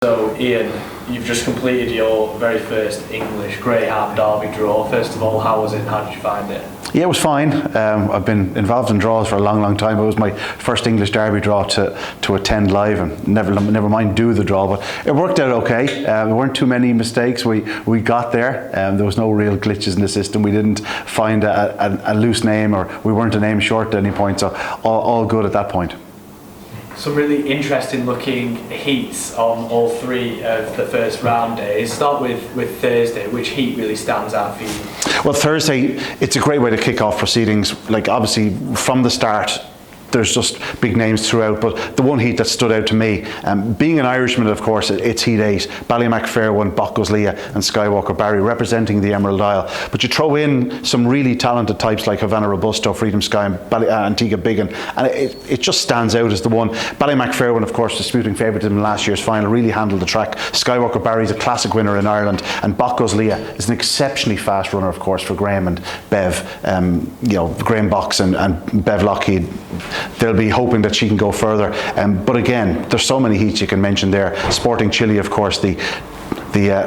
So Ian, you've just completed your very first English Greyhound Derby draw. First of all, how was it? How did you find it? Yeah, it was fine. I've been involved in draws for a long time. It was my first English Derby draw to attend live, and never mind do the draw, but it worked out okay. There weren't too many mistakes. We got there. There was no real glitches in the system. We didn't find a loose name, or we weren't a name short at any point, so all good at that point. Some really interesting looking heats on all three of the first round days. Start with Thursday. Which heat really stands out for you? Well, Thursday, it's a great way to kick off proceedings. Like, obviously from the start, there's just big names throughout, but the one heat that stood out to me, being an Irishman, of course, it's Heat 8, Ballymacfairwan, Bockoslia and Skywalker Barry representing the Emerald Isle. But you throw in some really talented types like Havana Robusto, Freedom Sky and Antigua Biggin, and it just stands out as the one. Ballymacfairwan, of course, disputing favouritism in last year's final, really handled the track. Skywalker Barry's a classic winner in Ireland, and Bockoslia is an exceptionally fast runner, of course, for Graham and Bev. Graham Box and Bev Lockheed, they'll be hoping that she can go further. But again, there's so many heats you can mention there. Sporting Chile, of course, the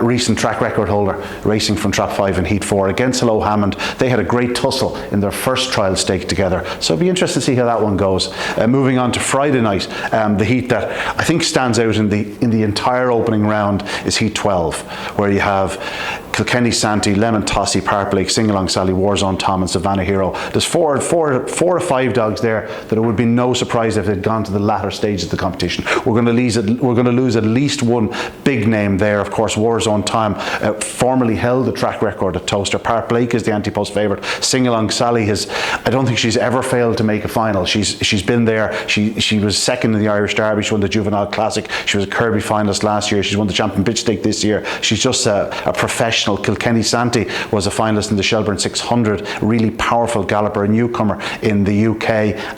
recent track record holder, racing from Trap 5 in Heat 4 against Hello Hammond. They had a great tussle in their first trial stake together, so it'll be interesting to see how that one goes. Moving on to Friday night, the heat that I think stands out in the entire opening round is Heat 12, where you have Kilkenny Santee, Lemon Tossie, Park Lake, Sing Along Sally, Warzone Tom and Savannah Hero. There's four or five dogs there that it would be no surprise if they'd gone to the latter stage of the competition. We're going to lose at least one big name there. Of course, Warzone Tom formerly held the track record at Toaster. Park Lake is the anti-post favourite. Sing Along Sally I don't think she's ever failed to make a final. She's been there. She was second in the Irish Derby. She won the Juvenile Classic. She was a Kirby finalist last year. She's won the Champion Bitch Stake this year. She's just a professional. Kilkenny Santee was a finalist in the Shelburne 600, really powerful galloper, a newcomer in the UK,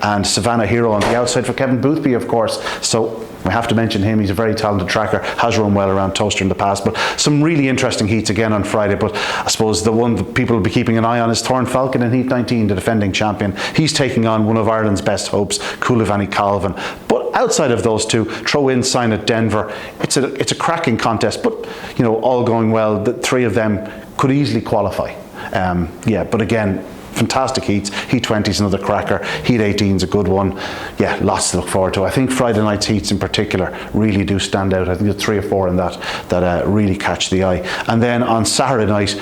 and Savannah Hero on the outside for Kevin Boothby, of course. So we have to mention him. He's a very talented tracker, has run well around Toaster in the past. But some really interesting heats again on Friday. But I suppose the one that people will be keeping an eye on is Thorn Falcon in Heat 19, the defending champion. He's taking on one of Ireland's best hopes, Coulivanny Calvin. But outside of those two, throw in Sign at Denver. It's a cracking contest, but all going well, the three of them could easily qualify. But again, fantastic heats. Heat 20 is another cracker. Heat 18 is a good one. Yeah, lots to look forward to. I think Friday night's heats in particular really do stand out. I think there's 3 or 4 in that really catch the eye. And then on Saturday night,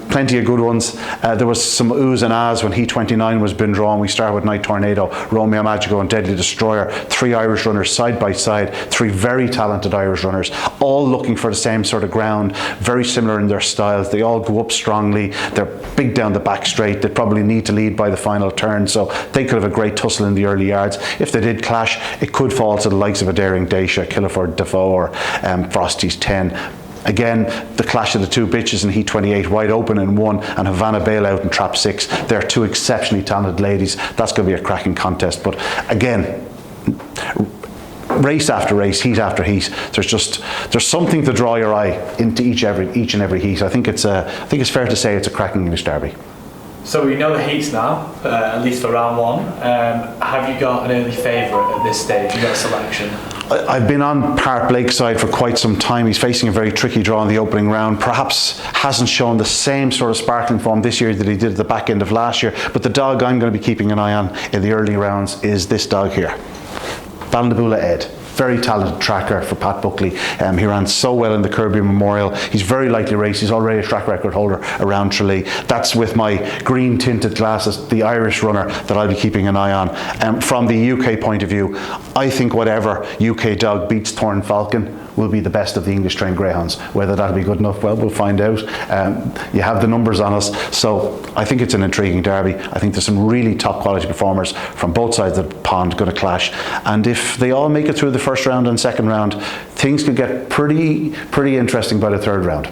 plenty of good ones. There was some oohs and ahs when Heat 29 was been drawn. We started with Night Tornado, Romeo Magico and Deadly Destroyer. 3 Irish runners side by side. 3 very talented Irish runners, all looking for the same sort of ground, very similar in their styles. They all go up strongly. They're big down the back straight. They probably need to lead by the final turn, so they could have a great tussle in the early yards. If they did clash, it could fall to the likes of a Daring Dacia, Killiford Defoe or Frosty's 10. Again, the clash of the 2 bitches in Heat 28, Wide Open in 1 and Havana Bailout in Trap 6. They're 2 exceptionally talented ladies. That's going to be a cracking contest. But again, race after race, heat after heat, there's something to draw your eye into each and every heat. I think it's fair to say it's a cracking English Derby. So we know the heats now, at least for round 1. Have you got an early favourite at this stage? You got a selection? I've been on Park Lake's side for quite some time. He's facing a very tricky draw in the opening round. Perhaps hasn't shown the same sort of sparkling form this year that he did at the back end of last year. But the dog I'm going to be keeping an eye on in the early rounds is this dog here, Balnabula Ed. Very talented tracker for Pat Buckley. He ran so well in the Kirby Memorial. He's very likely to race. He's already a track record holder around Tralee. That's with my green tinted glasses, the Irish runner that I'll be keeping an eye on. From the UK point of view, I think whatever UK dog beats Thorn Falcon will be the best of the English trained greyhounds. Whether that'll be good enough, well, we'll find out. You have the numbers on us, so I think it's an intriguing derby. I think there's some really top quality performers from both sides of the pond going to clash, and if they all make it through the first round and second round, things could get pretty interesting by the third round.